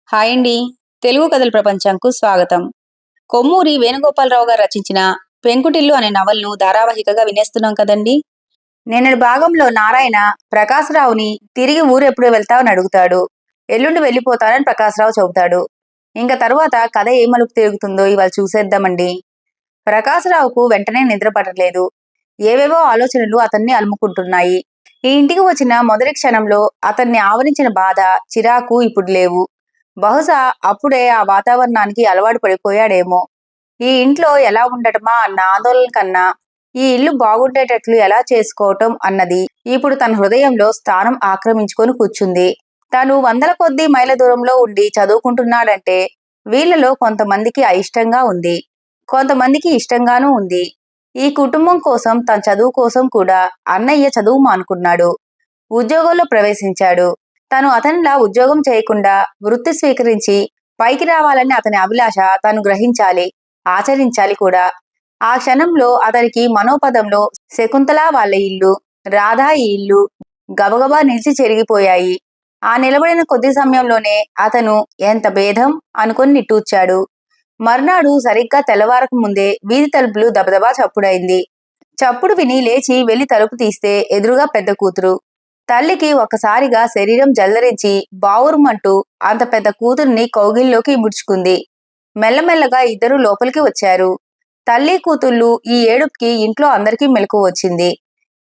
Hi అండి. తెలుగు కథల ప్రపంచంకు స్వాగతం. కొమ్మూరి వేణుగోపాలరావు గారు రచించిన 'పెంకుటిల్లు' అనే నవలను ధారావాహికగా వినేస్తున్నాం కదండి. నిన్నటి భాగంలో నారాయణ ప్రకాశరావుని తిరిగి ఊరెప్పుడు వెళ్తావని అడుగుతాడు. ఎల్లుండి వెళ్ళిపోతానని ప్రకాశరావు చెబుతాడు. ఇంకా తరువాత కథ ఏ మలుపు తిరుగుతుందో ఇవాళ చూసేద్దామండి. ప్రకాశరావుకు వెంటనే నిద్ర పట్టలేదు. ఏవేవో ఆలోచనలు అతన్ని అలుముకుంటున్నాయి. ఈ ఇంటికి వచ్చిన మొదటి క్షణంలో అతన్ని ఆవరించిన బాధ, చిరాకు ఇప్పుడు లేవు. బహుశా అప్పుడే ఆ వాతావరణానికి అలవాటు పడిపోయాడేమో. ఈ ఇంట్లో ఎలా ఉండటమా అన్న ఆందోళన కన్నా ఈ ఇల్లు బాగుండేటట్లు ఎలా చేసుకోవటం అన్నది ఇప్పుడు తన హృదయంలో స్థానం ఆక్రమించుకొని కూర్చుంది. తను వందల కొద్దీ మైళ్ళ దూరంలో ఉండి చదువుకుంటున్నాడంటే వీళ్ళలో కొంతమందికి అయిష్టంగా ఉంది, కొంతమందికి ఇష్టంగానూ ఉంది. ఈ కుటుంబం కోసం, తన చదువు కోసం కూడా అన్నయ్య చదువు మానుకున్నాడు. ఉద్యోగంలో ప్రవేశించాడు. తను అతనిలా ఉద్యోగం చేయకుండా వృత్తి స్వీకరించి పైకి రావాలని అతని అభిలాష తను గ్రహించాలి, ఆచరించాలి కూడా. ఆ క్షణంలో అతనికి మనోపదంలో శకుంతల వాళ్ళ ఇల్లు, రాధా ఈ ఇల్లు గబగబా నిలిచి చెరిగిపోయాయి. ఆ నిలబడిన కొద్ది సమయంలోనే అతను ఎంత భేదం అనుకొని నిట్టూర్చాడు. మర్నాడు సరిగ్గా తెల్లవారక ముందే వీధి తలుపులు దబదబా చప్పుడైంది. చప్పుడు విని లేచి వెళ్లి తలుపు తీస్తే ఎదురుగా పెద్ద కూతురు. తల్లికి ఒక్కసారిగా శరీరం జల్దరించి బావురుమంటూ అంత పెద్ద కూతుర్ని కౌగిల్లోకి ముడుచుకుంది. మెల్లమెల్లగా ఇద్దరు లోపలికి వచ్చారు. తల్లి కూతుళ్ళు ఈ ఏడుపుకి ఇంట్లో అందరికీ మెలకు వచ్చింది.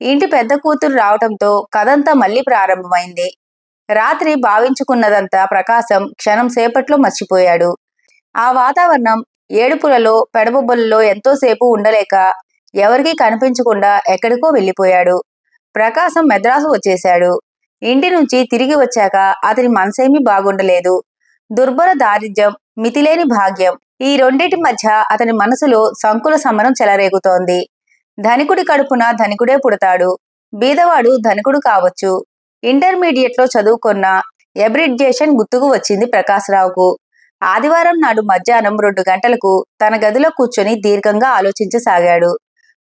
ఇంటి పెద్ద కూతురు రావటంతో కథంతా మళ్లీ ప్రారంభమైంది. రాత్రి భావించుకున్నదంతా ప్రకాశం క్షణం సేపట్లో మర్చిపోయాడు. ఆ వాతావరణం, ఏడుపులలో, పెడబొబ్బలలో ఎంతోసేపు ఉండలేక ఎవరికీ కనిపించకుండా ఎక్కడికో వెళ్ళిపోయాడు. ప్రకాశం మెద్రాసు వచ్చేశాడు. ఇంటి నుంచి తిరిగి వచ్చాక అతని మనసేమీ బాగుండలేదు. దుర్భర దారిద్ర్యం, మితిలేని భాగ్యం, ఈ రెండింటి మధ్య అతని మనసులో సంకుల సమరం చెలరేగుతోంది. ధనికుడి కడుపున ధనికుడే పుడతాడు. బీదవాడు ధనికుడు కావచ్చు. ఇంటర్మీడియట్లో చదువుకున్న ఎబ్రిడ్జేషన్ గుర్తుకు వచ్చింది ప్రకాశరావుకు. ఆదివారం నాడు మధ్యాహ్నం 2 గంటలకు తన గదిలో కూర్చొని దీర్ఘంగా ఆలోచించసాగాడు.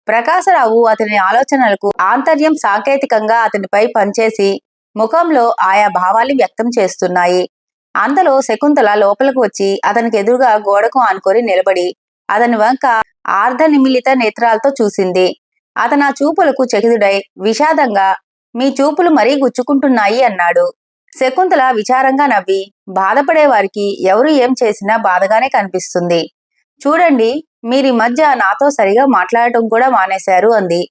ప్రకాశరావు అతని ఆలోచనలకు ఆంతర్యం సాంకేతికంగా అతనిపై పనిచేసి ముఖంలో ఆయా భావాల్ని వ్యక్తం చేస్తున్నాయి. అంతలో శకుంతల లోపలికి వచ్చి అతనికి ఎదురుగా గోడకు ఆనుకొని నిలబడి అతని వంక ఆర్ధనిమిలిత నేత్రాలతో చూసింది. అతను ఆ చూపులకు చకితుడై విషాదంగా, మీ చూపులు మరీ గుచ్చుకుంటున్నాయి అన్నాడు. శకుంతల విచారంగా నవ్వి, బాధపడే వారికి ఎవరు ఏం చేసినా బాధగానే కనిపిస్తుంది. చూడండి, మీరీ మధ్య నాతో సరిగా మాట్లాడటం కూడా మానేశారు అంది.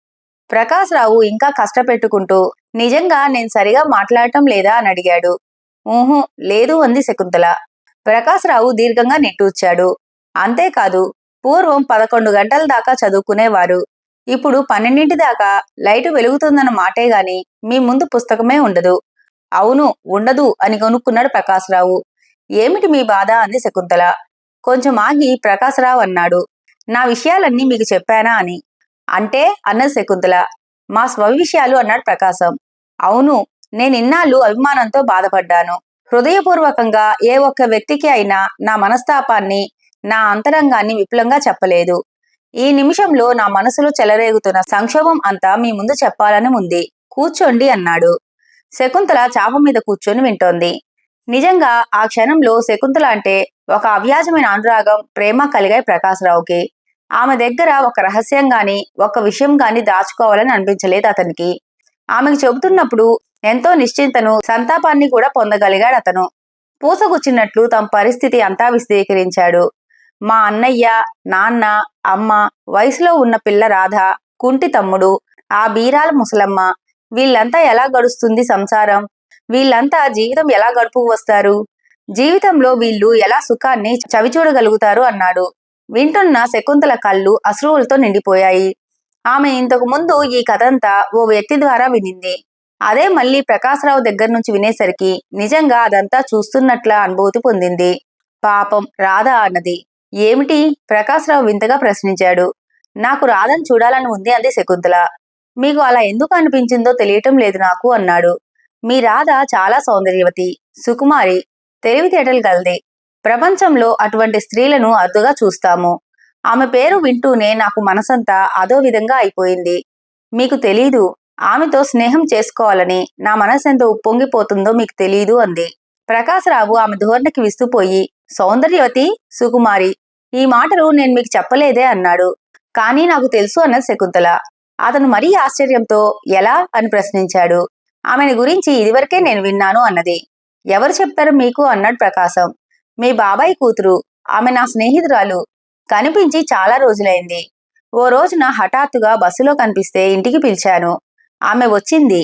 ప్రకాశరావు ఇంకా కష్టపెట్టుకుంటూ, నిజంగా నేను సరిగా మాట్లాడటం లేదా అని అడిగాడు. ఊహు లేదు అంది శకుంతల. ప్రకాశరావు దీర్ఘంగా నిట్టూర్చాడు. అంతేకాదు, పూర్వం 11 గంటల దాకా చదువుకునేవారు. ఇప్పుడు 12 దాకా లైటు వెలుగుతుందన్న మాటే గాని మీ ముందు పుస్తకమే ఉండదు. అవును, ఉండదు అని కొనుక్కున్నాడు ప్రకాశరావు. ఏమిటి మీ బాధ అంది శకుంతల. కొంచెం ఆగి ప్రకాశరావు అన్నాడు, నా విషయాలన్నీ మీకు చెప్పానా అని. అంటే అన్నది శకుంతల. మా స్వవిషయాలు అన్నాడు ప్రకాశం. అవును, నేనిన్నాళ్ళు అభిమానంతో బాధపడ్డాను. హృదయపూర్వకంగా ఏ ఒక్క వ్యక్తికి అయినా నా మనస్తాపాన్ని, నా అంతరంగాన్ని విపులంగా చెప్పలేదు. ఈ నిమిషంలో నా మనసులో చెలరేగుతున్న సంక్షోభం అంతా మీ ముందు చెప్పాలని ఉంది. కూర్చోండి అన్నాడు. శకుంతల చాప మీద కూర్చొని వింటోంది. నిజంగా ఆ క్షణంలో శకుంతల అంటే ఒక అవ్యాజమైన అనురాగం, ప్రేమ కలిగాయి ప్రకాశరావుకి. ఆమె దగ్గర ఒక రహస్యం గాని, ఒక విషయం గాని దాచుకోవాలని అనిపించలేదు అతనికి. ఆమెకు చెబుతున్నప్పుడు ఎంతో నిశ్చింతను, సంతాపాన్ని కూడా పొందగలిగాడు అతను. పూసగుచ్చినట్లు తమ పరిస్థితి అంతా విశదీకరించాడు. మా అన్నయ్య, నాన్న, అమ్మ, వయసులో ఉన్న పిల్ల రాధ, కుంటి తమ్ముడు, ఆ బీరాల ముసలమ్మ, వీళ్ళంతా ఎలా గడుస్తుంది సంసారం? వీళ్ళంతా జీవితం ఎలా గడుపుకు వస్తారు? జీవితంలో వీళ్ళు ఎలా సుఖాన్ని చవిచూడగలుగుతారు అన్నాడు. వింటున్న శకుంతల కళ్ళు అశ్రువులతో నిండిపోయాయి. ఆమె ఇంతకు ముందు ఈ కథంతా ఓ వ్యక్తి ద్వారా వినింది. అదే మళ్ళీ ప్రకాశరావు దగ్గర నుంచి వినేసరికి నిజంగా అదంతా చూస్తున్నట్ల అనుభూతి పొందింది. పాపం రాధ అన్నది. ఏమిటి? ప్రకాశరావు వింతగా ప్రశ్నించాడు. నాకు రాధను చూడాలని ఉంది అంది శకుంతల. మీకు అలా ఎందుకు అనిపించిందో తెలియటం లేదు నాకు అన్నాడు. మీ రాధ చాలా సౌందర్యవతి, సుకుమారి, తెలివితేటలు గలది. ప్రపంచంలో అటువంటి స్త్రీలను అరుదుగా చూస్తాము. ఆమె పేరు వింటూనే నాకు మనసంతా అదో విధంగా అయిపోయింది. మీకు తెలీదు, ఆమెతో స్నేహం చేసుకోవాలని నా మనసెంత ఉప్పొంగిపోతుందో మీకు తెలీదు అంది. ప్రకాశరావు ఆమె ధోరణికి విస్తుపోయి, సౌందర్యవతి, సుకుమారి, ఈ మాటలు నేను మీకు చెప్పలేదే అన్నాడు. కానీ నాకు తెలుసు అన్నది శకుంతల. అతను మరీ ఆశ్చర్యంతో ఎలా అని ప్రశ్నించాడు. ఆమెని గురించి ఇదివరకే నేను విన్నాను అన్నది. ఎవరు చెప్పారు మీకు అన్నాడు ప్రకాశం. మీ బాబాయ్ కూతురు. ఆమె నా స్నేహితురాలు. కనిపించి చాలా రోజులైంది. ఓ రోజున హఠాత్తుగా బస్సులో కనిపిస్తే ఇంటికి పిలిచాను. ఆమె వచ్చింది.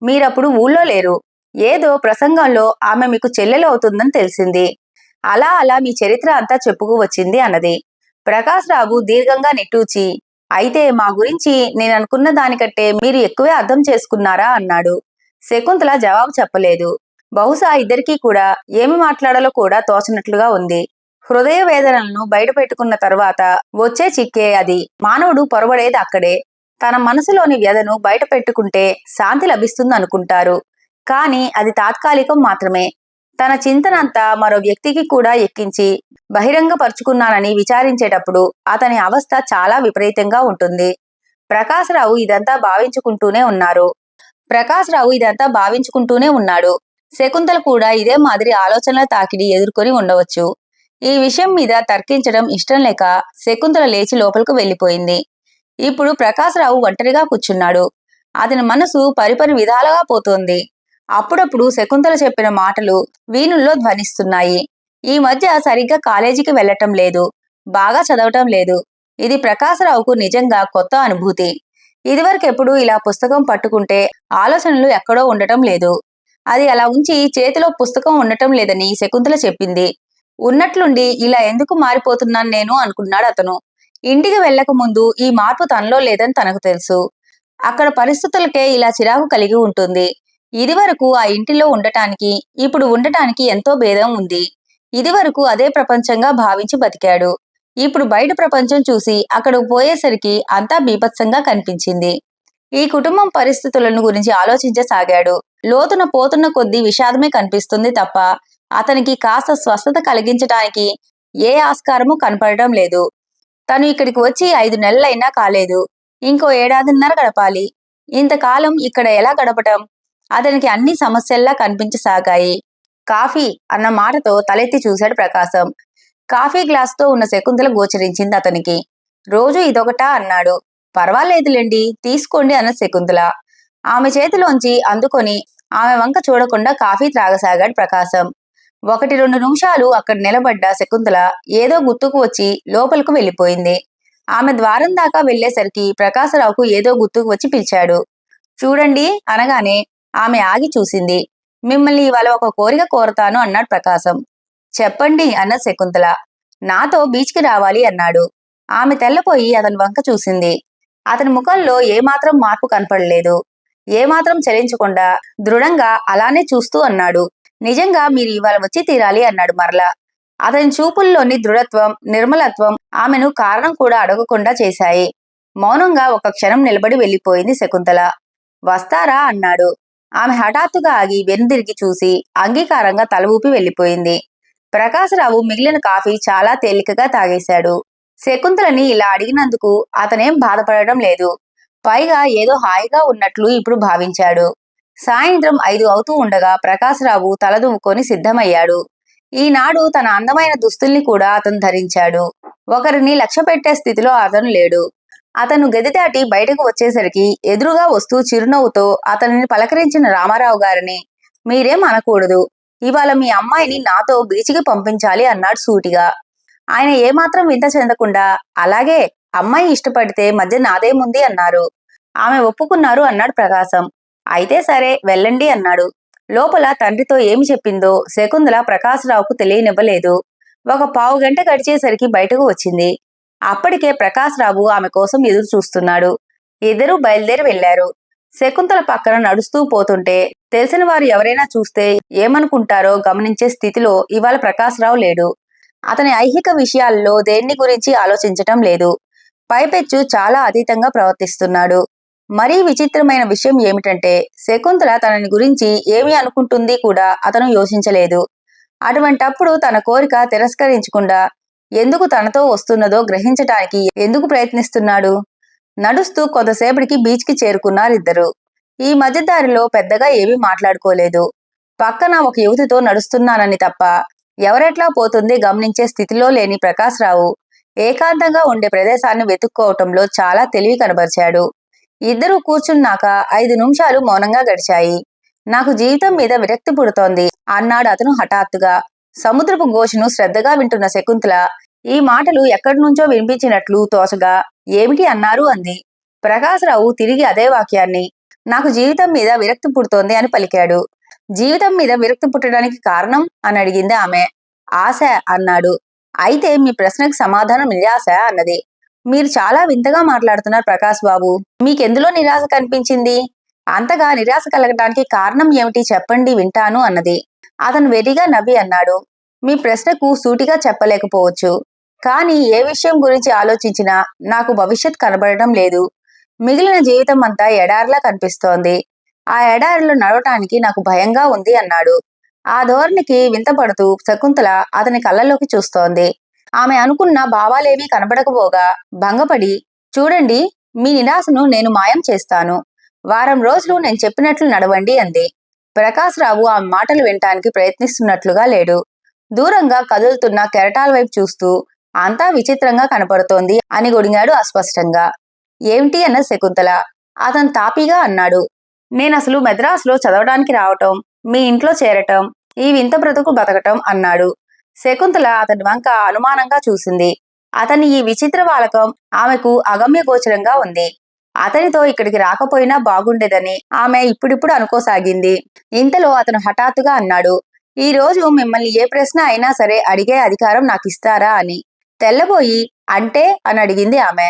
మీరప్పుడు ఊళ్ళో లేరు. ఏదో ప్రసంగంలో ఆమె మీకు చెల్లెలు అవుతుందని తెలిసింది. అలా అలా మీ చరిత్ర అంతా చెప్పుకు వచ్చింది అన్నది. ప్రకాశ్రావు దీర్ఘంగా నిట్టూచి, అయితే మా గురించి నేననుకున్న దానికంటే మీరు ఎక్కువే అర్థం చేసుకున్నారా అన్నాడు. శకుంతల జవాబు చెప్పలేదు. బహుశా ఇద్దరికీ కూడా ఏమి మాట్లాడాలో కూడా తోచనట్లుగా ఉంది. హృదయ వేదనలను బయట పెట్టుకున్న తర్వాత వచ్చే చిక్కే అది. మానవుడు పొరబడేది అక్కడే. తన మనసులోని వ్యధను బయట పెట్టుకుంటే శాంతి లభిస్తుందనుకుంటారు. కానీ అది తాత్కాలికం మాత్రమే. తన చింతనంతా మరో వ్యక్తికి కూడా ఎక్కించి బహిరంగపరుచుకున్నానని విచారించేటప్పుడు అతని అవస్థ చాలా విపరీతంగా ఉంటుంది. ప్రకాశరావు ఇదంతా భావించుకుంటూనే ఉన్నాడు. శకుంతల కూడా ఇదే మాదిరి ఆలోచనల తాకిడి ఎదుర్కొని ఉండవచ్చు. ఈ విషయం మీద తర్కించడం ఇష్టం లేక శకుంతల లేచి లోపలికి వెళ్లిపోయింది. ఇప్పుడు ప్రకాశరావు ఒంటరిగా కూర్చున్నాడు. అతని మనసు పరిపరి విధాలుగా పోతోంది. అప్పుడప్పుడు శకుంతల చెప్పిన మాటలు వీణుల్లో ధ్వనిస్తున్నాయి. ఈ మధ్య సరిగ్గా కాలేజీకి వెళ్లటం లేదు. బాగా చదవటం లేదు. ఇది ప్రకాశరావుకు నిజంగా కొత్త అనుభూతి. ఇదివరకెప్పుడు ఇలా పుస్తకం పట్టుకుంటే ఆలోచనలు ఎక్కడో ఉండటం లేదు. అది అలా ఉంచి చేతిలో పుస్తకం ఉండటం లేదని శకుంతల చెప్పింది. ఉన్నట్లుండి ఇలా ఎందుకు మారిపోతున్నాను నేను అనుకున్నాడు అతను. ఇంటికి వెళ్లక ముందు ఈ మార్పు తనలో లేదని తనకు తెలుసు. అక్కడ పరిస్థితులకే ఇలా చిరాకు కలిగి ఉంటుంది. ఇదివరకు ఆ ఇంటిలో ఉండటానికి ఇప్పుడు ఉండటానికి ఎంతో భేదం ఉంది. ఇదివరకు అదే ప్రపంచంగా భావించి బతికాడు. ఇప్పుడు బయట ప్రపంచం చూసి అక్కడకు పోయేసరికి అంతా బీభత్సంగా కనిపించింది. ఈ కుటుంబం పరిస్థితులను గురించి ఆలోచించసాగాడు. లోతున పోతున్న కొద్దీ విషాదమే కనిపిస్తుంది తప్ప అతనికి కాస్త స్వస్థత కలిగించటానికి ఏ ఆస్కారము కనపడటం లేదు. తను ఇక్కడికి వచ్చి 5 నెలలైనా కాలేదు. ఇంకో 7.5 గడపాలి. ఇంతకాలం ఇక్కడ ఎలా గడపటం? అతనికి అన్ని సమస్యల్లా కనిపించసాగాయి. కాఫీ అన్న మాటతో తలెత్తి చూశాడు ప్రకాశం. కాఫీ గ్లాసుతో ఉన్న శకుంతల గోచరించింది అతనికి. రోజు ఇదొకటా అన్నాడు. పర్వాలేదులేండి, తీసుకోండి అన్న శకుంతల. ఆమె చేతిలోంచి అందుకొని ఆమె వంక చూడకుండా కాఫీ త్రాగసాగాడు ప్రకాశం. 1-2 నిమిషాలు అక్కడ నిలబడ్డ శకుంతల ఏదో గుర్తుకు వచ్చి లోపలకు వెళ్లిపోయింది. ఆమె ద్వారం దాకా వెళ్లేసరికి ప్రకాశరావుకు ఏదో గుర్తుకు వచ్చి పిలిచాడు. చూడండి అనగానే ఆమె ఆగి చూసింది. మిమ్మల్ని ఇవాళ ఒక కోరిక కోరతాను అన్నాడు ప్రకాశం. చెప్పండి అన్న శకుంతల. నాతో బీచ్కి రావాలి అన్నాడు. ఆమె తెల్లపోయి అతని వంక చూసింది. అతని ముఖంలో ఏమాత్రం మార్పు కనపడలేదు. ఏమాత్రం చలించకుండా దృఢంగా అలానే చూస్తూ అన్నాడు. నిజంగా మీరు ఇవాళ వచ్చి తీరాలి అన్నాడు మరలా. అతని చూపుల్లోని దృఢత్వం, నిర్మలత్వం ఆమెను కారణం కూడా అడగకుండా చేశాయి. మౌనంగా ఒక క్షణం నిలబడి వెళ్లిపోయింది శకుంతల. వస్తారా అన్నాడు. ఆమె హఠాత్తుగా ఆగి వెనుదిరిగి చూసి అంగీకారంగా తల ఊపి వెళ్లిపోయింది. ప్రకాశరావు మిగిలిన కాఫీ చాలా తేలికగా తాగేశాడు. శకుంతలని ఇలా అడిగినందుకు అతనేం బాధపడడం లేదు. పైగా ఏదో హాయిగా ఉన్నట్లు ఇప్పుడు భావించాడు. సాయంత్రం 5 అవుతూ ఉండగా ప్రకాశరావు తలదువ్వుకొని సిద్ధమయ్యాడు. ఈనాడు తన అందమైన దుస్తుల్ని కూడా అతను ధరించాడు. ఒకరిని లక్ష్య పెట్టే స్థితిలో అతను లేడు. అతను గది దాటి బయటకు వచ్చేసరికి ఎదురుగా వస్తూ చిరునవ్వుతో అతనిని పలకరించిన రామారావు గారిని, మీరేం అనకూడదు, ఇవాళ మీ అమ్మాయిని నాతో బీచ్కి పంపించాలి అన్నాడు సూటిగా. ఆయన ఏమాత్రం వింత చెందకుండా, అలాగే, అమ్మాయి ఇష్టపడితే మధ్య నాదేముంది అన్నారు. ఆమె ఒప్పుకున్నారు అన్నాడు ప్రకాశం. అయితే సరే వెళ్ళండి అన్నాడు. లోపల తండ్రితో ఏమి చెప్పిందో శకుంతల ప్రకాశరావుకు తెలియనివ్వలేదు. ఒక పావుగంట గడిచేసరికి బయటకు వచ్చింది. అప్పటికే ప్రకాశరావు ఆమె కోసం ఎదురు చూస్తున్నాడు. ఇద్దరూ బయలుదేరి వెళ్లారు. శకుంతల పక్కన నడుస్తూ పోతుంటే తెలిసిన వారు ఎవరైనా చూస్తే ఏమనుకుంటారో గమనించే స్థితిలో ఇవాళ ప్రకాశరావు లేడు. అతని ఐహిక విషయాల్లో దేన్ని గురించి ఆలోచించటం లేదు. పైపెచ్చు చాలా అతీతంగా ప్రవర్తిస్తున్నాడు. మరీ విచిత్రమైన విషయం ఏమిటంటే శకుంతల తనని గురించి ఏమి అనుకుంటుంది కూడా అతను యోచించలేదు. అటువంటప్పుడు తన కోరిక తిరస్కరించకుండా ఎందుకు తనతో వస్తున్నదో గ్రహించటానికి ఎందుకు ప్రయత్నిస్తున్నాడు? నడుస్తూ కొంతసేపటికి బీచ్కి చేరుకున్నారిద్దరు. ఈ మధ్య దారిలో పెద్దగా ఏమీ మాట్లాడుకోలేదు. పక్కన ఒక యువతితో నడుస్తున్నానని తప్ప ఎవరెట్లా పోతుంది గమనించే స్థితిలో లేని ప్రకాశ్రావు ఏకాంతంగా ఉండే ప్రదేశాన్ని వెతుక్కోవటంలో చాలా తెలివి కనబరిచాడు. ఇద్దరూ కూర్చున్నాక 5 నిమిషాలు మౌనంగా గడిచాయి. నాకు జీవితం మీద విరక్తి పుడుతోంది అన్నాడు అతను హఠాత్తుగా. సముద్రపు ఘోషను శ్రద్ధగా వింటున్న శకుంతల ఈ మాటలు ఎక్కడి నుంచో వినిపించినట్లు తోచగా ఏమిటి అన్నారు అంది. ప్రకాశ్రావు తిరిగి అదే వాక్యాన్ని నాకు జీవితం మీద విరక్తి పుడుతోంది అని పలికాడు. జీవితం మీద విరక్తి పుట్టడానికి కారణం అని అడిగింది ఆమె. ఆశ అన్నాడు. అయితే మీ ప్రశ్నకు సమాధానం నిరాశ అన్నది. మీరు చాలా వింతగా మాట్లాడుతున్నారు ప్రకాష్ బాబు. మీకెందులో నిరాశ కనిపించింది? అంతగా నిరాశ కలగడానికి కారణం ఏమిటి చెప్పండి వింటాను అన్నది. అతను వెర్రిగా నవ్వి అన్నాడు. మీ ప్రశ్నకు సూటిగా చెప్పలేకపోవచ్చు. కానీ ఏ విషయం గురించి ఆలోచించినా నాకు భవిష్యత్ కనబడటం లేదు. మిగిలిన జీవితం అంతా ఎడారిలా కనిపిస్తోంది. ఆ ఎడారిలో నడవటానికి నాకు భయంగా ఉంది అన్నాడు. ఆ ధోరణికి వింతపడుతూ శకుంతల అతని కళ్ళలోకి చూస్తోంది. ఆమె అనుకున్న భావాలేవీ కనబడకపోగా భంగపడి చూడండి, మీ నిరాశను నేను మాయం చేస్తాను. వారం రోజులు నేను చెప్పినట్లు నడవండి అంది. ప్రకాశ్రావు ఆమె మాటలు వినటానికి ప్రయత్నిస్తున్నట్లుగా లేడు. దూరంగా కదులుతున్న కెరటాల వైపు చూస్తూ అంతా విచిత్రంగా కనపడుతోంది అని గొడిగాడు అస్పష్టంగా. ఏమిటి అన్న శకుంతల. అతను తాపీగా అన్నాడు. నేనసలు మెద్రాసులో చదవడానికి రావటం, మీ ఇంట్లో చేరటం, ఈ వింత బ్రతుకు బతకటం అన్నాడు. శకుంతల అతని వంక అనుమానంగా చూసింది. అతని ఈ విచిత్ర వాలకం ఆమెకు అగమ్య గోచరంగా ఉంది. అతనితో ఇక్కడికి రాకపోయినా బాగుండేదని ఆమె ఇప్పుడిప్పుడు అనుకోసాగింది. ఇంతలో అతను హఠాత్తుగా అన్నాడు. ఈ రోజు మిమ్మల్ని ఏ ప్రశ్న అయినా సరే అడిగే అధికారం నాకు ఇస్తారా అని. తెల్లబోయి అంటే అని అడిగింది ఆమె.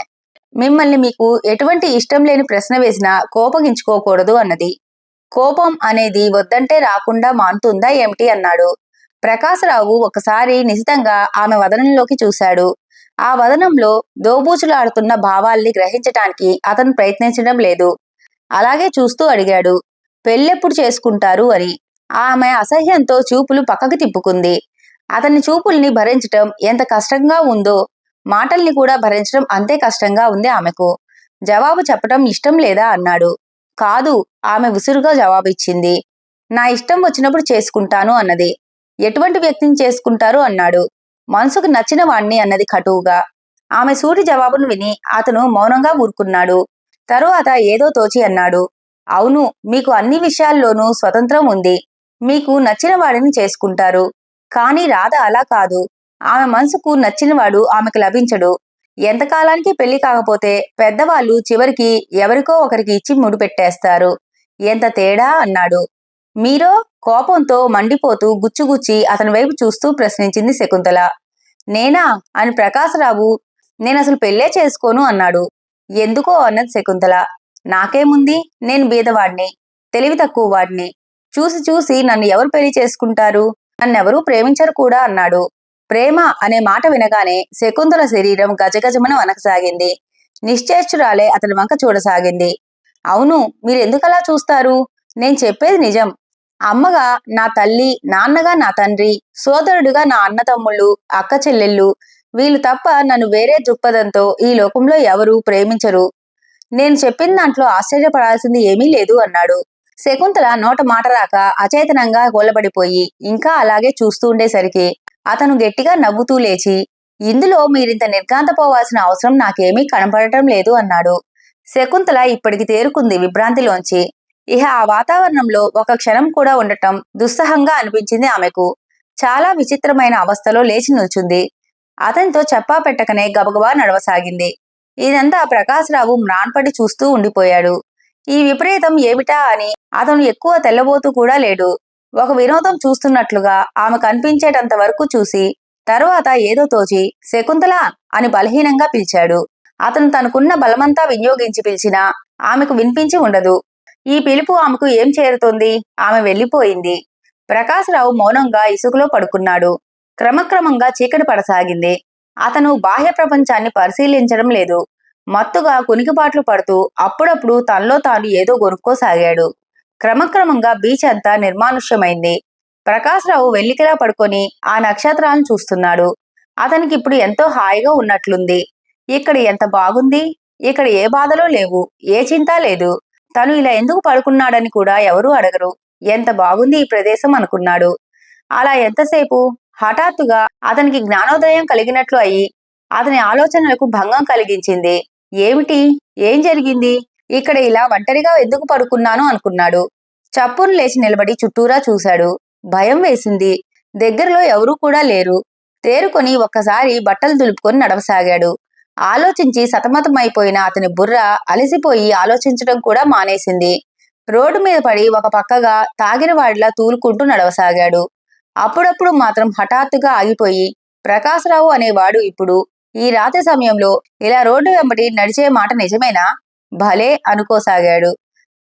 మిమ్మల్ని మీకు ఎటువంటి ఇష్టం లేని ప్రశ్న వేసినా కోపగించుకోకూడదు అన్నది. కోపం అనేది వద్దంటే రాకుండా మానుతుందా ఏమిటి అన్నాడు. ప్రకాశరావు ఒకసారి నిశితంగా ఆమె వదనంలోకి చూశాడు. ఆ వదనంలో దోబూచులాడుతున్న భావాల్ని గ్రహించటానికి అతను ప్రయత్నించడం లేదు. అలాగే చూస్తూ అడిగాడు. పెళ్ళెప్పుడు చేసుకుంటారు అని. ఆమె అసహ్యంతో చూపులు పక్కకి తిప్పుకుంది. అతని చూపుల్ని భరించటం ఎంత కష్టంగా ఉందో మాటల్ని కూడా భరించడం అంతే కష్టంగా ఉంది ఆమెకు. జవాబు చెప్పటం ఇష్టం లేదా అన్నాడు. కాదు, ఆమె విసురుగా జవాబిచ్చింది. నా ఇష్టం వచ్చినప్పుడు చేసుకుంటాను అన్నది. ఎటువంటి వ్యక్తిని చేసుకుంటారు అన్నాడు. మనసుకు నచ్చిన వాణ్ణి అన్నది కటువుగా. ఆమె సూటి జవాబును విని అతను మౌనంగా ఊరుకున్నాడు. తరువాత ఏదో తోచి అన్నాడు. అవును, మీకు అన్ని విషయాల్లోనూ స్వతంత్రం ఉంది. మీకు నచ్చిన వాడిని చేసుకుంటారు. కానీ రాధ అలా కాదు. ఆమె మనసుకు నచ్చినవాడు ఆమెకు లభించడు. ఎంతకాలానికి పెళ్లి కాకపోతే పెద్దవాళ్ళు చివరికి ఎవరికో ఒకరికి ఇచ్చి ముడిపెట్టేస్తారు. ఎంత తేడా అన్నాడు. మీరో కోపంతో మండిపోతూ గుచ్చుగుచ్చి అతని వైపు చూస్తూ ప్రశ్నించింది శకుంతల. నేనా అని ప్రకాశరావు నేనసలు పెళ్ళే చేసుకోను అన్నాడు. ఎందుకో అన్నది శకుంతల. నాకేముంది, నేను బీదవాడిని, తెలివి తక్కువ వాడిని. చూసి చూసి నన్ను ఎవరు పెళ్లి చేసుకుంటారు? నన్నెవరూ ప్రేమించరు కూడా అన్నాడు. ప్రేమ అనే మాట వినగానే శకుంతల శరీరం గజగజమని వనకసాగింది. నిశ్చేష్టురాలే అతని వంక చూడసాగింది. అవును, మీరెందుకలా చూస్తారు? నేను చెప్పేది నిజం. అమ్మగా నా తల్లి, నాన్నగా నా తండ్రి, సోదరుడుగా నా అన్నతమ్ముళ్ళు, అక్క చెల్లెళ్ళు, వీళ్ళు తప్ప నన్ను వేరే దృక్పథంతో ఈ లోకంలో ఎవరూ ప్రేమించరు. నేను చెప్పిన దాంట్లో ఆశ్చర్యపడాల్సింది ఏమీ లేదు అన్నాడు. శకుంతల నోట మాట రాక అచేతనంగా గోలబడిపోయి ఇంకా అలాగే చూస్తూ ఉండేసరికి అతను గట్టిగా నవ్వుతూ లేచి, ఇందులో మీరింత నిర్ఘాంతపోవాల్సిన అవసరం నాకేమీ కనపడటం లేదు అన్నాడు. శకుంతల ఇప్పటికి తేరుకుంది విభ్రాంతిలోంచి. ఇహ ఆ వాతావరణంలో ఒక క్షణం కూడా ఉండటం దుస్సహంగా అనిపించింది ఆమెకు. చాలా విచిత్రమైన అవస్థలో లేచి నిల్చుంది. అతనితో చెప్పా పెట్టకనే గబగబా నడవసాగింది. ఇదంతా ప్రకాశరావు మ్రాన్పడి చూస్తూ ఉండిపోయాడు. ఈ విపరీతం ఏమిటా అని అతను ఎక్కువ తెల్లబోతూ కూడా లేడు. ఒక వినోదం చూస్తున్నట్లుగా ఆమె కనిపించేటంత వరకు చూసి తరువాత ఏదో తోచి శకుంతల అని బలహీనంగా పిలిచాడు. అతను తనకున్న బలమంతా వినియోగించి పిలిచినా ఆమెకు వినిపించి ఉండదు. ఈ పిలుపు ఆమెకు ఏం చేరుతోంది? ఆమె వెళ్ళిపోయింది. ప్రకాశరావు మౌనంగా ఇసుకలో పడుకున్నాడు. క్రమక్రమంగా చీకటి పడసాగింది. అతను బాహ్య ప్రపంచాన్ని పరిశీలించడం లేదు. మత్తుగా కునికిపాట్లు పడుతూ అప్పుడప్పుడు తనలో తాను ఏదో గొనుక్కోసాగాడు. క్రమక్రమంగా బీచ్ అంతా నిర్మానుష్యమైంది. ప్రకాశరావు వెల్లికిలా పడుకొని ఆ నక్షత్రాలను చూస్తున్నాడు. అతనికి ఇప్పుడు ఎంతో హాయిగా ఉన్నట్లుంది. ఇక్కడ ఎంత బాగుంది. ఇక్కడ ఏ బాధలో లేవు, ఏ చింత లేదు. తను ఇలా ఎందుకు పడుకున్నాడని కూడా ఎవరూ అడగరు. ఎంత బాగుంది ఈ ప్రదేశం అనుకున్నాడు. అలా ఎంతసేపు హఠాత్తుగా అతనికి జ్ఞానోదయం కలిగినట్లు అయి అతని ఆలోచనలకు భంగం కలిగించింది. ఏమిటి? ఏం జరిగింది? ఇక్కడ ఇలా ఒంటరిగా ఎందుకు పడుకున్నాను అనుకున్నాడు. చప్పున లేచి నిలబడి చుట్టూరా చూశాడు. భయం వేసింది. దగ్గరలో ఎవరూ కూడా లేరు. తేరుకొని ఒక్కసారి బట్టలు దులుపుకొని నడవసాగాడు. ఆలోచించి సతమతమైపోయిన అతని బుర్ర అలసిపోయి ఆలోచించడం కూడా మానేసింది. రోడ్డు మీద పడి ఒక పక్కగా తాగిన వాడిలా తూలుకుంటూ నడవసాగాడు. అప్పుడప్పుడు మాత్రం హఠాత్తుగా ఆగిపోయి ప్రకాశరావు అనేవాడు ఇప్పుడు ఈ రాత్రి సమయంలో ఇలా రోడ్డు వెంబడి నడిచే మాట నిజమేనా? భలే అనుకోసాగాడు.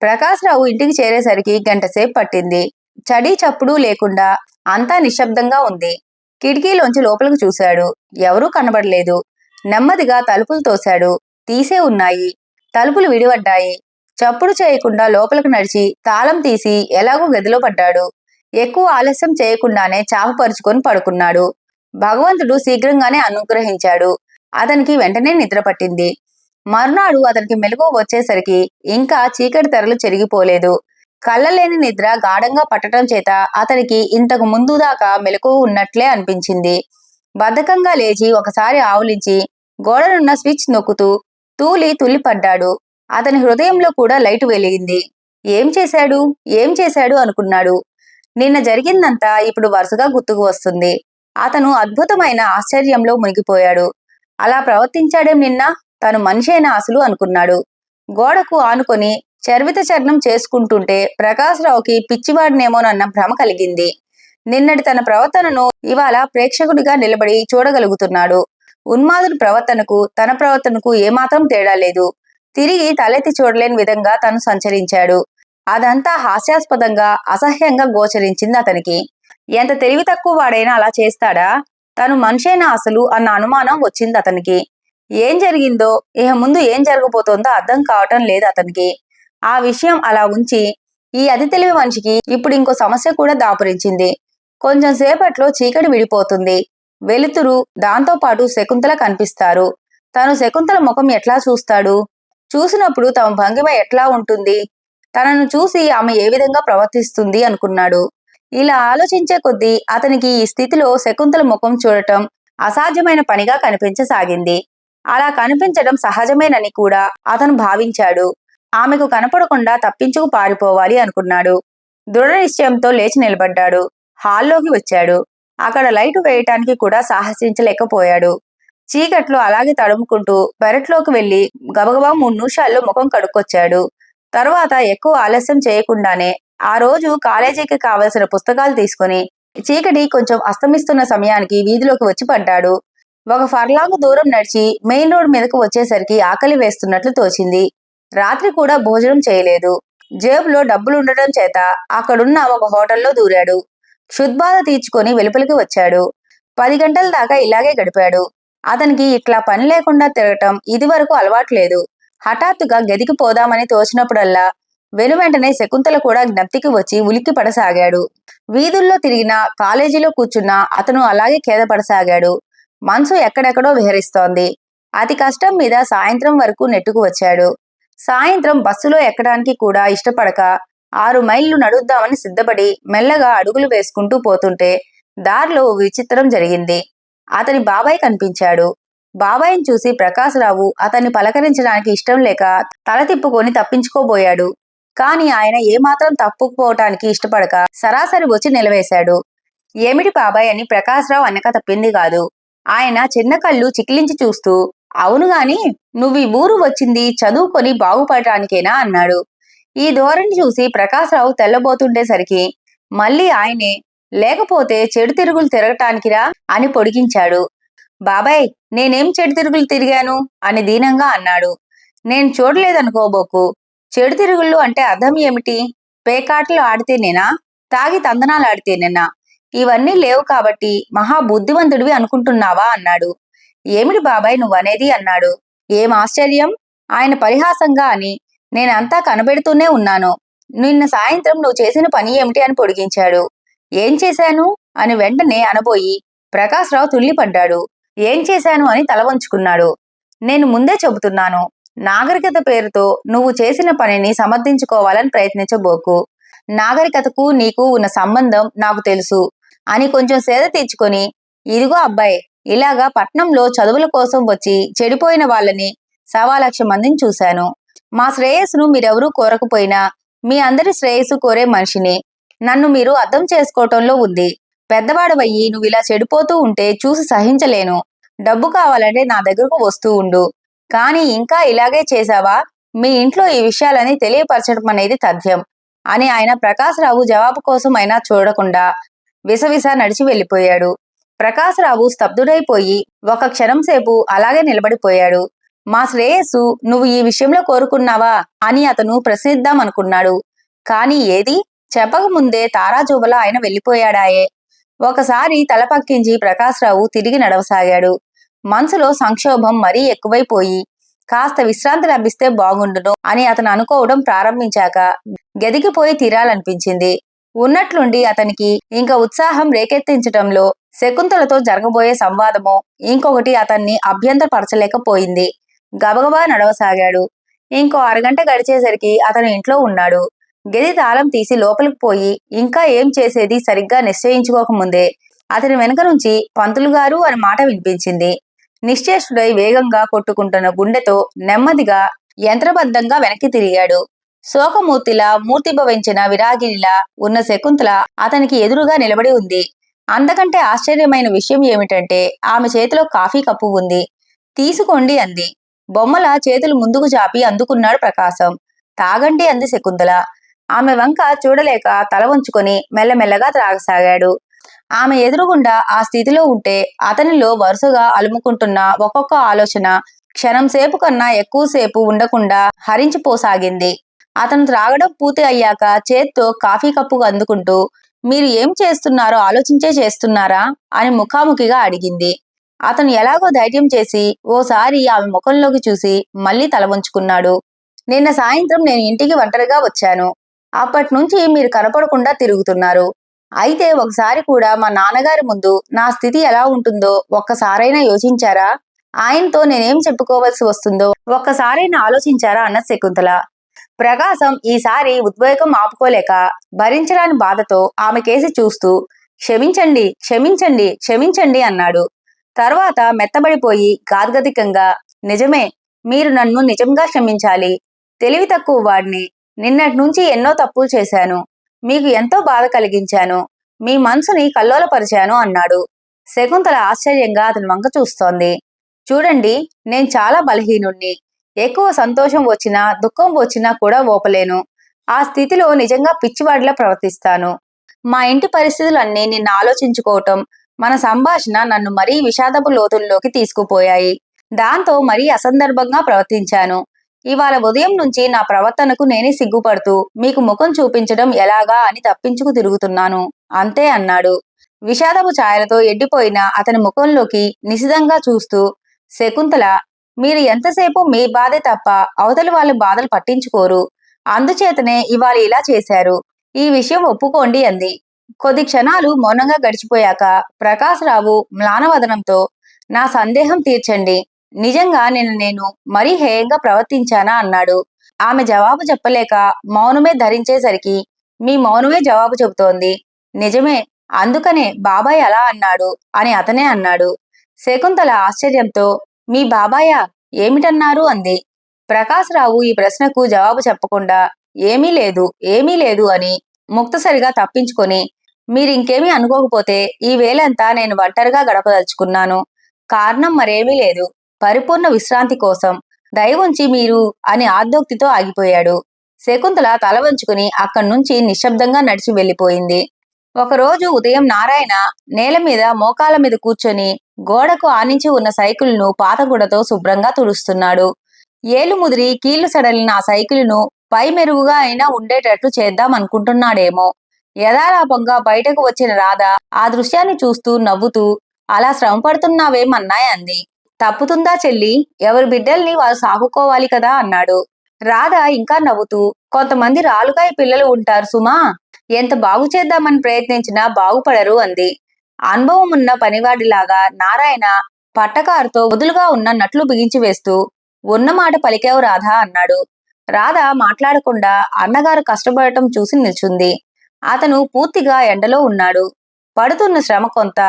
ప్రకాశరావు ఇంటికి చేరేసరికి గంటసేపు పట్టింది. చడీ చప్పుడు లేకుండా అంతా నిశ్శబ్దంగా ఉంది. కిటికీలోంచి లోపలికి చూశాడు. ఎవరూ కనబడలేదు. నెమ్మదిగా తలుపులు తోశాడు. తీసే ఉన్నాయి. తలుపులు విడివడ్డాయి. చప్పుడు చేయకుండా లోపలికి నడిచి తాళం తీసి ఎలాగో గదిలో పడ్డాడు. ఎక్కువ ఆలస్యం చేయకుండానే చాపపరుచుకొని పడుకున్నాడు. భగవంతుడు శీఘ్రంగానే అనుగ్రహించాడు. అతనికి వెంటనే నిద్ర పట్టింది. మర్నాడు అతనికి మెలకువ వచ్చేసరికి ఇంకా చీకటి తెరలు చెరిగిపోలేదు. కళ్ళలేని నిద్ర గాఢంగా పట్టడం చేత అతనికి ఇంతకు ముందు దాకా మెలకువ ఉన్నట్లే అనిపించింది. బద్ధకంగా లేచి ఒకసారి ఆవులించి గోడనున్న స్విచ్ నొక్కుతూ తుల్లిపడ్డాడు. అతని హృదయంలో కూడా లైటు వెలిగింది. ఏం చేశాడు అనుకున్నాడు. నిన్న జరిగిందంతా ఇప్పుడు వరుసగా గుర్తుకు వస్తుంది. అతను అద్భుతమైన ఆశ్చర్యంలో మునిగిపోయాడు. అలా ప్రవర్తించాడేం నిన్న? తను మనిషైన అసలు అనుకున్నాడు. గోడకు ఆనుకొని చర్విత చర్ణం చేసుకుంటుంటే ప్రకాశరావుకి పిచ్చివాడినేమోనన్న భ్రమ కలిగింది. నిన్నటి తన ప్రవర్తనను ఇవాళ ప్రేక్షకుడిగా నిలబడి చూడగలుగుతున్నాడు. ఉన్మాదుడి ప్రవర్తనకు తన ప్రవర్తనకు ఏమాత్రం తేడా లేదు. తిరిగి తలెత్తి చూడలేని విధంగా తను సంచరించాడు. అదంతా హాస్యాస్పదంగా అసహ్యంగా గోచరించింది అతనికి. ఎంత తెలివి తక్కువ వాడైనా అలా చేస్తాడా? తను మనిషైన అసలు అన్న అనుమానం వచ్చింది అతనికి. ఏం జరిగిందో ఇహ ముందు ఏం జరగబోతోందో అర్థం కావటం లేదు అతనికి. ఆ విషయం అలా ఉంచి ఈ అతి తెలివి మనిషికి ఇప్పుడు ఇంకో సమస్య కూడా దాపురించింది. కొంచెం సేపట్లో చీకటి విడిపోతుంది. వెలుతురు, దాంతో పాటు శకుంతల కనిపిస్తారు. తను శకుంతల ముఖం ఎట్లా చూస్తాడు? చూసినప్పుడు తమ భంగిమ ఎట్లా ఉంటుంది? తనను చూసి ఆమె ఏ విధంగా ప్రవర్తిస్తుంది అనుకున్నాడు. ఇలా ఆలోచించే కొద్దీ అతనికి ఈ స్థితిలో శకుంతల ముఖం చూడటం అసాధ్యమైన పనిగా కనిపించసాగింది. అలా కనిపించడం సహజమేనని కూడా అతను భావించాడు. ఆమెకు కనపడకుండా తప్పించుకు పారిపోవాలి అనుకున్నాడు. దృఢ నిశ్చయంతో లేచి నిలబడ్డాడు. హాల్లోకి వచ్చాడు. అక్కడ లైటు వేయటానికి కూడా సాహసించలేకపోయాడు. చీకట్లో అలాగే తడుముకుంటూ పెరట్లోకి వెళ్లి గబగబా 3 నిమిషాల్లో ముఖం కడుక్కొచ్చాడు. తరువాత ఎక్కువ ఆలస్యం చేయకుండానే ఆ రోజు కాలేజీకి కావలసిన పుస్తకాలు తీసుకుని చీకటి కొంచెం అస్తమిస్తున్న సమయానికి వీధిలోకి వచ్చి పడ్డాడు. ఒక ఫర్లాంగు దూరం నడిచి మెయిన్ రోడ్ మీదకు వచ్చేసరికి ఆకలి వేస్తున్నట్లు తోచింది. రాత్రి కూడా భోజనం చేయలేదు. జేబులో డబ్బులుండటం చేత అక్కడున్న ఒక హోటల్లో దూరాడు. క్షుద్బాధ తీర్చుకొని వెలుపలికి వచ్చాడు. 10 గంటల దాకా ఇలాగే గడిపాడు. అతనికి ఇట్లా పని లేకుండా తిరగటం ఇదివరకు అలవాట్లేదు. హఠాత్తుగా గదికి పోదామని తోచినప్పుడల్లా వెనువెంటనే శకుంతల కూడా జ్ఞప్తికి వచ్చి ఉలిక్కి పడసాగాడు. వీధుల్లో తిరిగినా కాలేజీలో కూర్చున్నా అతను అలాగే ఖేదపడసాగాడు. మనసు ఎక్కడెక్కడో విహరిస్తోంది. అతి కష్టం మీద సాయంత్రం వరకు నెట్టుకు వచ్చాడు. సాయంత్రం బస్సులో ఎక్కడానికి కూడా ఇష్టపడక 6 మైళ్ళు నడుద్దామని సిద్ధపడి మెల్లగా అడుగులు వేసుకుంటూ పోతుంటే దారిలో విచిత్రం జరిగింది. అతని బాబాయ్ కనిపించాడు. బాబాయిని చూసి ప్రకాశరావు అతన్ని పలకరించడానికి ఇష్టం లేక తల తిప్పుకొని తప్పించుకోబోయాడు. కాని ఆయన ఏమాత్రం తప్పుకుపోవటానికి ఇష్టపడక సరాసరి వచ్చి నిలవేశాడు. ఏమిటి బాబాయ్ అని ప్రకాశరావు అనక తప్పింది కాదు. ఆయన చిన్న కళ్ళు చికిలించి చూస్తూ, అవును గాని నువ్వు ఈ ఊరు వచ్చింది చదువుకొని బాగుపడటానికేనా అన్నాడు. ఈ ధోరణి చూసి ప్రకాశరావు తెల్లబోతుండేసరికి మళ్ళీ ఆయనే, లేకపోతే చెడు తిరుగులు తిరగటానికిరా అని పొడిగించాడు. బాబాయ్, నేనేం చెడు తిరుగులు తిరిగాను అని దీనంగా అన్నాడు. నేను చూడలేదనుకోబోకు. చెడు తిరుగుళ్ళు అంటే అర్థం ఏమిటి? పేకాటలు ఆడితేనేనా? తాగి తందనాలు ఆడితేనేనా? ఇవన్నీ లేవు కాబట్టి మహా బుద్ధివంతుడివి అనుకుంటున్నావా అన్నాడు. ఏమిటి బాబాయ్ నువ్వనేది అన్నాడు. ఏం ఆశ్చర్యం? ఆయన పరిహాసంగా అని నేనంతా కనబెడుతూనే ఉన్నాను. నిన్న సాయంత్రం నువ్వు చేసిన పని ఏమిటి అని పొడిగించాడు. ఏం చేశాను అని వెంటనే అనబోయి ప్రకాశరావు తుల్లిపడ్డాడు. ఏం చేశాను అని తల వంచుకున్నాడు. నేను ముందే చెబుతున్నాను, నాగరికత పేరుతో నువ్వు చేసిన పనిని సమర్థించుకోవాలని ప్రయత్నించబోకు. నాగరికతకు నీకు ఉన్న సంబంధం నాకు తెలుసు అని కొంచెం సేద తీర్చుకొని, ఇదిగో అబ్బాయి, ఇలాగా పట్నంలో చదువుల కోసం వచ్చి చెడిపోయిన వాళ్ళని 1,15,000 మందిని చూశాను. మా శ్రేయస్సును మీరెవరూ కోరకపోయినా మీ అందరి శ్రేయస్సు కోరే మనిషిని. నన్ను మీరు అర్థం చేసుకోవటంలో ఉంది. పెద్దవాడవయ్యి నువ్వు ఇలా చెడిపోతూ ఉంటే చూసి సహించలేను. డబ్బు కావాలంటే నా దగ్గరకు వస్తూ ఉండు. కానీ ఇంకా ఇలాగే చేశావా మీ ఇంట్లో ఈ విషయాలని తెలియపరచడం అనేది తథ్యం అని ఆయన ప్రకాశరావు జవాబు కోసం అయినా చూడకుండా విసవిస నడిచి వెళ్ళిపోయాడు. ప్రకాశరావు స్తబ్దుడైపోయి ఒక క్షణం సేపు అలాగే నిలబడిపోయాడు. మా శ్రేయస్సు నువ్వు ఈ విషయంలో కోరుకున్నావా అని అతను ప్రశ్నిద్దామనుకున్నాడు. కాని ఏది చెప్పకముందే తారాజోబలా ఆయన వెళ్ళిపోయాడాయే. ఒకసారి తల పక్కించి ప్రకాశరావు తిరిగి నడవసాగాడు. మనసులో సంక్షోభం మరీ ఎక్కువైపోయి కాస్త విశ్రాంతి లభిస్తే బాగుండును అని అతను అనుకోవడం ప్రారంభించాక గదికిపోయి తీరాలనిపించింది. ఉన్నట్లుండి అతనికి ఇంకా ఉత్సాహం రేకెత్తించటంలో శకుంతలతో జరగబోయే సంవాదమో ఇంకొకటి అతన్ని అభ్యంతరపరచలేకపోయింది. గబగబా నడవసాగాడు. ఇంకో అరగంట గడిచేసరికి అతను ఇంట్లో ఉన్నాడు. గది తాళం తీసి లోపలికి పోయి ఇంకా ఏం చేసేది సరిగ్గా నిశ్చయించుకోకముందే అతని వెనుక నుంచి పంతులు గారు అని మాట వినిపించింది. నిశ్చేష్టుడై వేగంగా కొట్టుకుంటున్న గుండెతో నెమ్మదిగా యంత్రబద్ధంగా వెనక్కి తిరిగాడు. శోకమూర్తిలా మూర్తిభవించిన విరాగినిలా ఉన్న శకుంతల అతనికి ఎదురుగా నిలబడి ఉంది. అంతకంటే ఆశ్చర్యమైన విషయం ఏమిటంటే ఆమె చేతిలో కాఫీ కప్పు ఉంది. తీసుకోండి అంది. బొమ్మల చేతులు ముందుకు చాపి అందుకున్నాడు ప్రకాశం. తాగండి అంది శకుంతల. ఆమె వంక చూడలేక తల వంచుకొని మెల్లమెల్లగా త్రాగసాగాడు. ఆమె ఎదురుగుండా ఆ స్థితిలో ఉంటే అతనిలో వరుసగా అలుముకుంటున్న ఒక్కొక్క ఆలోచన క్షణం సేపు కన్నా ఎక్కువసేపు ఉండకుండా హరించిపోసాగింది. అతను త్రాగడం పూర్తి అయ్యాక చేత్తో కాఫీ కప్పు అందుకుంటూ, మీరు ఏం చేస్తున్నారో ఆలోచించే చేస్తున్నారా అని ముఖాముఖిగా అడిగింది. అతను ఎలాగో ధైర్యం చేసి ఓసారి ఆమె ముఖంలోకి చూసి మళ్ళీ తల వంచుకున్నాడు. నిన్న సాయంత్రం నేను ఇంటికి ఒంటరిగా వచ్చాను. అప్పట్నుంచి మీరు కనపడకుండా తిరుగుతున్నారు. అయితే ఒకసారి కూడా మా నాన్నగారి ముందు నా స్థితి ఎలా ఉంటుందో ఒక్కసారైనా యోచించారా? ఆయనతో నేనేం చెప్పుకోవలసి వస్తుందో ఒక్కసారైనా ఆలోచించారా అన్న శకుంతల. ప్రకాశం ఈసారి ఉద్వేగం ఆపుకోలేక భరించరాని బాధతో ఆమె కేసి చూస్తూ క్షమించండి, క్షమించండి, క్షమించండి అన్నాడు. తర్వాత మెత్తబడిపోయి గాద్గదికంగా, నిజమే, మీరు నన్ను నిజంగా క్షమించాలి. తెలివి తక్కువ వాడిని. నిన్నటి నుంచి ఎన్నో తప్పులు చేశాను. మీకు ఎంతో బాధ కలిగించాను. మీ మనసుని కల్లోలపరిచాను అన్నాడు. శకుంతల ఆశ్చర్యంగా అతని వంక చూస్తోంది. చూడండి, నేను చాలా బలహీనుణ్ణి. ఎక్కువ సంతోషం వచ్చినా దుఃఖం వచ్చినా కూడా ఓపలేను. ఆ స్థితిలో నిజంగా పిచ్చివాడిలా ప్రవర్తిస్తాను. మా ఇంటి పరిస్థితులన్నీ నిన్న ఆలోచించుకోవటం, మన సంభాషణ నన్ను మరీ విషాదపు లోతుల్లోకి తీసుకుపోయాయి. దాంతో మరీ అసందర్భంగా ప్రవర్తించాను. ఇవాళ ఉదయం నుంచి నా ప్రవర్తనకు నేనే సిగ్గుపడుతూ మీకు ముఖం చూపించడం ఎలాగా అని తప్పించుకు తిరుగుతున్నాను అంతే అన్నాడు. విషాదపు ఛాయలతో ఎడ్డిపోయిన అతని ముఖంలోకి నిశితంగా చూస్తూ, శకుంతల, మీరు ఎంతసేపు మీ బాధే తప్ప అవతలి వాళ్ళ బాధలు పట్టించుకోరు. అందుచేతనే ఇవాళ ఇలా చేశారు. ఈ విషయం ఒప్పుకోండి అంది. కొద్ది క్షణాలు మౌనంగా గడిచిపోయాక ప్రకాశరావు మ్లానవదనంతో, నా సందేహం తీర్చండి. నిజంగా నేను మరీ హేయంగా ప్రవర్తించానా అన్నాడు. ఆమె జవాబు చెప్పలేక మౌనమే ధరించేసరికి మీ మౌనమే జవాబు చెబుతోంది. నిజమే, అందుకనే బాబాయ్ అలా అన్నాడు అని అతనే అన్నాడు. శకుంతల ఆశ్చర్యంతో, మీ బాబాయా, ఏమిటన్నారు అంది. ప్రకాశరావు ఈ ప్రశ్నకు జవాబు చెప్పకుండా ఏమీ లేదు, ఏమీ లేదు అని ముక్తసరిగా తప్పించుకొని, మీరింకేమీ అనుకోకపోతే ఈ వేళంతా నేను ఒంటరిగా గడపదలుచుకున్నాను. కారణం మరేమీ లేదు, పరిపూర్ణ విశ్రాంతి కోసం. దయవుంచి మీరు అని ఆర్దోక్తితో ఆగిపోయాడు. శకుంతల తల వంచుకుని అక్కడి నుంచి నిశ్శబ్దంగా నడిచి వెళ్ళిపోయింది. ఒకరోజు ఉదయం నారాయణ నేల మీద మోకాల మీద కూర్చొని గోడకు ఆనించి ఉన్న సైకిలును పాతగుడతో శుభ్రంగా తుడుస్తున్నాడు. ఏలు ముదిరి కీళ్లు సడలిన ఆ సైకిలును పై మెరుగుగా అయినా ఉండేటట్లు చేద్దామనుకుంటున్నాడేమో. యథాలాపంగా బయటకు వచ్చిన రాధ ఆ దృశ్యాన్ని చూస్తూ నవ్వుతూ, అలా శ్రమపడుతున్నావేమన్నాయ్ అంది. తప్పుతుందా చెల్లి, ఎవరి బిడ్డల్ని వారు సాకుకోవాలి కదా అన్నాడు. రాధ ఇంకా నవ్వుతూ, కొంతమంది రాలుగాయ పిల్లలు ఉంటారు సుమా, ఎంత బాగు చేద్దామని ప్రయత్నించినా బాగుపడరు అంది. అనుభవం ఉన్న పనివాడిలాగా నారాయణ పట్టకారుతో వదులుగా ఉన్న నట్లు బిగించి వేస్తూ, ఉన్నమాట పలికావు రాధా అన్నాడు. రాధ మాట్లాడకుండా అన్నగారు కష్టపడటం చూసి నిల్చుంది. అతను పూర్తిగా ఎండలో ఉన్నాడు. పడుతున్న శ్రమ కొంత,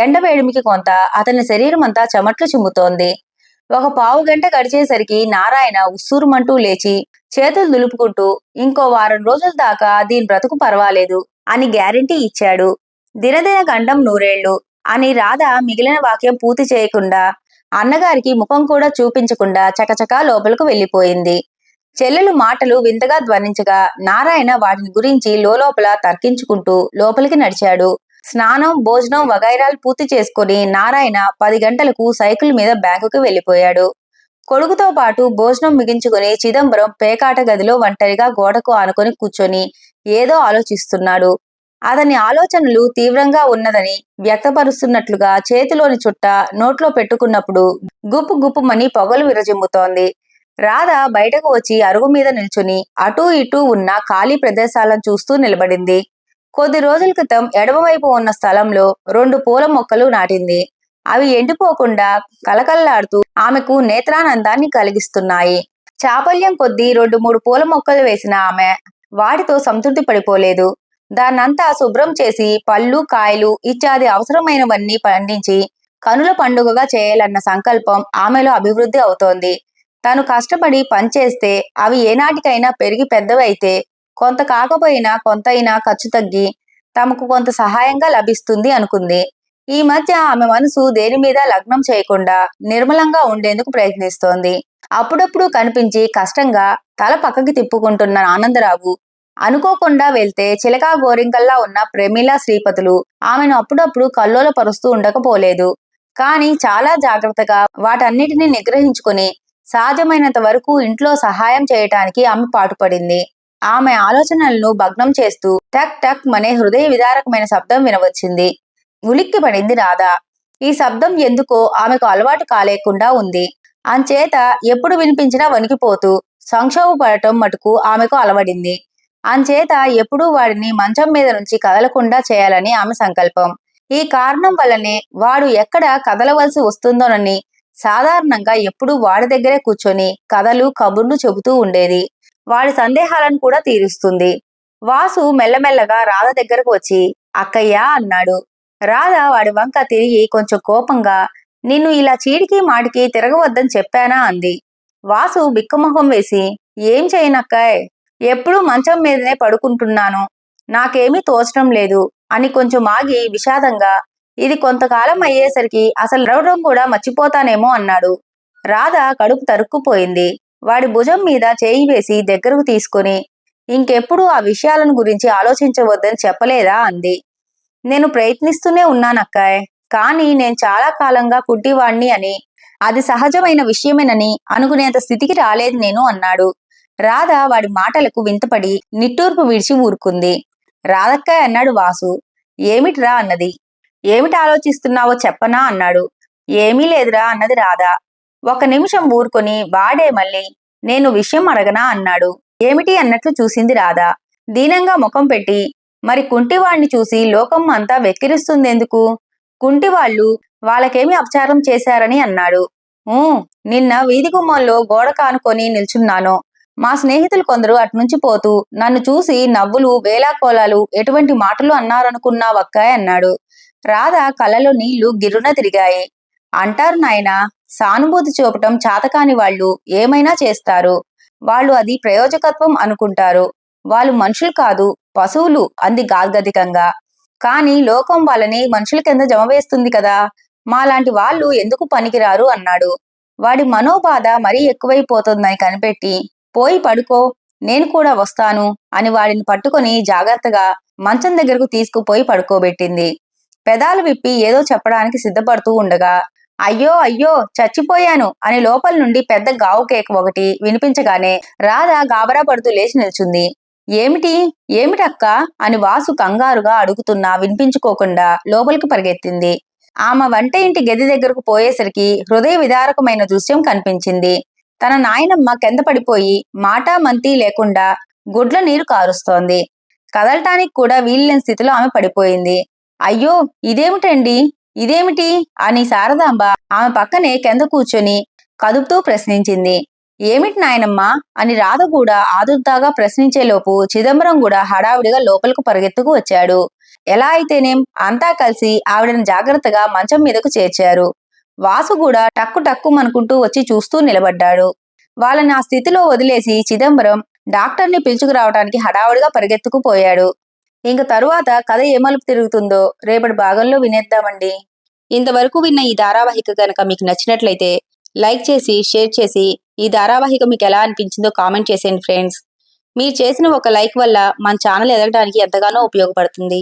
ఎండ వేడిమికి కొంత అతని శరీరం అంతా చెమట్లు చిమ్ముతోంది. ఒక పావుగంట గడిచేసరికి నారాయణ ఉస్సూరుమంటూ లేచి చేతులు దులుపుకుంటూ ఇంకో వారం రోజుల దాకా దీని బ్రతుకు పర్వాలేదు అని గ్యారెంటీ ఇచ్చాడు. దినదిన గండం నూరేళ్లు అని రాధ మిగిలిన వాక్యం పూర్తి చేయకుండా అన్నగారికి ముఖం కూడా చూపించకుండా చకచకా లోపలకు వెళ్లిపోయింది. చెల్లెలు మాటలు వింతగా ధ్వనించగా నారాయణ వాటిని గురించి లోలోపల తర్కించుకుంటూ లోపలికి నడిచాడు. స్నానం, భోజనం వగైరాలు పూర్తి చేసుకుని నారాయణ 10 గంటలకు సైకిల్ మీద బ్యాంకుకి వెళ్లిపోయాడు. కొడుకుతో పాటు భోజనం ముగించుకుని చిదంబరం పేకాట గదిలో ఒంటరిగా గోడకు ఆనుకొని కూర్చొని ఏదో ఆలోచిస్తున్నాడు. అతని ఆలోచనలు తీవ్రంగా ఉన్నదని వ్యక్తపరుస్తున్నట్లుగా చేతిలోని చుట్ట నోట్లో పెట్టుకున్నప్పుడు గుప్పు గుప్పుమని పొగలు విరజిమ్ముతోంది. రాధ బయటకు వచ్చి అరుగు మీద నిల్చుని అటూ ఇటూ ఉన్న ఖాళీ ప్రదేశాలను చూస్తూ నిలబడింది. కొద్ది రోజుల క్రితం ఎడమవైపు ఉన్న స్థలంలో 2 పూల మొక్కలు నాటింది. అవి ఎండిపోకుండా కలకల్లాడుతూ ఆమెకు నేత్రానందాన్ని కలిగిస్తున్నాయి. చాపల్యం కొద్దీ 2-3 పూల మొక్కలు వేసిన ఆమె వాటితో సంతృప్తి పడిపోలేదు. దాన్నంతా శుభ్రం చేసి పళ్ళు, కాయలు ఇత్యాది అవసరమైనవన్నీ పండించి కనుల పండుగగా చేయాలన్న సంకల్పం ఆమెలో అభివృద్ధి అవుతోంది. తను కష్టపడి పనిచేస్తే అవి ఏనాటికైనా పెరిగి పెద్దవైతే కొంత కాకపోయినా కొంతైనా ఖర్చు తగ్గి తమకు కొంత సహాయంగా లభిస్తుంది అనుకుంది. ఈ మధ్య ఆమె మనసు దేని మీద లగ్నం చేయకుండా నిర్మలంగా ఉండేందుకు ప్రయత్నిస్తోంది. అప్పుడప్పుడు కనిపించి కష్టంగా తల పక్కకి తిప్పుకుంటున్న ఆనందరావు, అనుకోకుండా వెళ్తే చిలకా గోరింకల్లా ఉన్న ప్రమీల, శ్రీపతులు ఆమెను అప్పుడప్పుడు కల్లోలపరుస్తూ ఉండకపోలేదు. కానీ చాలా జాగ్రత్తగా వాటన్నిటినీ నిగ్రహించుకుని సాధ్యమైనంత వరకు ఇంట్లో సహాయం చేయటానికి ఆమె పాటుపడింది. ఆమె ఆలోచనలను భగ్నం చేస్తూ టక్ టక్ మనే హృదయ విదారకమైన శబ్దం వినవచ్చింది. ఉలిక్కి పడింది రాధ. ఈ శబ్దం ఎందుకో ఆమెకు అలవాటు కాలేకుండా ఉంది. అంచేత ఎప్పుడు వినిపించినా వణికిపోతూ సంక్షోభపడటం మటుకు ఆమెకు అలవడింది. అంచేత ఎప్పుడూ వాడిని మంచం మీద నుంచి కదలకుండా చేయాలని ఆమె సంకల్పం. ఈ కారణం వల్లనే వాడు ఎక్కడ కదలవలసి వస్తుందోనని సాధారణంగా ఎప్పుడూ వాడి దగ్గరే కూర్చొని కథలు, కబుర్లు చెబుతూ ఉండేది. వాడి సందేహాలను కూడా తీరుస్తుంది. వాసు మెల్లమెల్లగా రాధ దగ్గరకు వచ్చి అక్కయ్యా అన్నాడు. రాధ వాడి వంక తిరిగి కొంచెం కోపంగా నిన్ను ఇలా చీడికి మాటికి తిరగవద్దని చెప్పానా అంది. వాసు బిక్కమొహం వేసి ఏం చేయనక్కాయ్, ఎప్పుడూ మంచం మీదనే పడుకుంటున్నాను, నాకేమీ తోచడం లేదు అని కొంచెం ఆగి విషాదంగా ఇది కొంతకాలం అయ్యేసరికి అసలు నడవడం కూడా మర్చిపోతానేమో అన్నాడు. రాధ కడుపు తరుక్కుపోయింది. వాడి భుజం మీద చేయి వేసి దగ్గరకు తీసుకుని ఇంకెప్పుడు ఆ విషయాలను గురించి ఆలోచించవద్దని చెప్పలేదా అంది. నేను ప్రయత్నిస్తూనే ఉన్నానక్కాయ్, కానీ నేను చాలా కాలంగా కుంటివాణ్ణి అని అది సహజమైన విషయమేనని అనుకునేంత స్థితికి రాలేదు నేను అన్నాడు. రాధ వాడి మాటలకు వింతపడి నిట్టూర్పు విడిచి ఊరుకుంది. రాధక్కాయ్ అన్నాడు వాసు. ఏమిట్రా అన్నది. ఏమిటి ఆలోచిస్తున్నావో చెప్పనా అన్నాడు. ఏమీ లేదురా అన్నది రాధ. 1 నిమిషం ఊరుకొని వాడే మళ్ళీ నేను విషయం అడగనా అన్నాడు. ఏమిటి అన్నట్లు చూసింది రాధ. దీనంగా ముఖం పెట్టి మరి కుంటివాణ్ణి చూసి లోకం అంతా వెక్కిరిస్తుందెందుకు? కుంటివాళ్లు వాళ్ళకేమి అపచారం చేశారని అన్నాడు. నిన్న వీధి గుమ్మంలో గోడ కానుకొని నిల్చున్నాను. మా స్నేహితులు కొందరు అటునుంచి పోతూ నన్ను చూసి నవ్వులు, వేలాకోలాలు, ఎటువంటి మాటలు అన్నారనుకున్నావక్కాయ్ అన్నాడు. రాధ కళ్ళలో నీళ్లు గిర్రున తిరిగాయి. అంటారు నాయనా, సానుభూతి చూపటం చాతకాని వాళ్ళు ఏమైనా చేస్తారు. వాళ్ళు అది ప్రయోజకత్వం అనుకుంటారు. వాళ్ళు మనుషులు కాదు, పశువులు అంది గాద్గదికంగా. కానీ లోకం వాళ్ళని మనుషుల కింద జమవేస్తుంది కదా, మాలాంటి వాళ్ళు ఎందుకు పనికిరారు అన్నాడు. వాడి మనోబాధ మరీ ఎక్కువైపోతుందని కనిపెట్టి పోయి పడుకో, నేను కూడా వస్తాను అని వాడిని పట్టుకొని జాగ్రత్తగా మంచం దగ్గరకు తీసుకుపోయి పడుకోబెట్టింది. పెదాలు విప్పి ఏదో చెప్పడానికి సిద్ధపడుతూ ఉండగా అయ్యో అయ్యో చచ్చిపోయాను అని లోపల నుండి పెద్ద గావు కేక ఒకటి వినిపించగానే రాధ గాబరా పడుతూ లేచి నిల్చుంది. ఏమిటి ఏమిటక్క అని వాసు కంగారుగా అడుగుతున్నా వినిపించుకోకుండా లోపలికి పరిగెత్తింది. ఆమె వంట ఇంటి గది దగ్గరకు పోయేసరికి హృదయ విదారకమైన దృశ్యం కనిపించింది. తన నాయనమ్మ కింద పడిపోయి మాటా మంతి లేకుండా గుడ్ల నీరు కారుస్తోంది. కదలటానికి కూడా వీల్లేని స్థితిలో ఆమె పడిపోయింది. అయ్యో ఇదేమిటండి, ఇదేమిటి అని శారదాంబ ఆమె పక్కనే కింద కూర్చొని కదుపుతూ ప్రశ్నించింది. ఏమిటి నాయనమ్మా అని రాధ కూడా ఆదుర్దాగా ప్రశ్నించేలోపు చిదంబరం కూడా హడావిడిగా లోపలకు పరిగెత్తుకు వచ్చాడు. ఎలా అయితేనేం అంతా కలిసి ఆవిడను జాగ్రత్తగా మంచం మీదకు చేర్చారు. వాసు కూడా టక్కు టక్కుమనుకుంటూ వచ్చి చూస్తూ నిలబడ్డాడు. వాళ్ళని ఆ స్థితిలో వదిలేసి చిదంబరం డాక్టర్ని పిలుచుకురావడానికి హడావుడిగా పరిగెత్తుకుపోయాడు. ఇంక తరువాత కథ ఏ మలుపు తిరుగుతుందో రేపటి భాగంలో వినేద్దామండి. ఇంతవరకు విన్న ఈ ధారావాహిక కనుక మీకు నచ్చినట్లయితే లైక్ చేసి షేర్ చేసి ఈ ధారావాహిక మీకు ఎలా అనిపించిందో కామెంట్ చేసేయండి ఫ్రెండ్స్. మీరు చేసిన ఒక లైక్ వల్ల మన ఛానల్ ఎదగడానికి ఎంతగానో ఉపయోగపడుతుంది.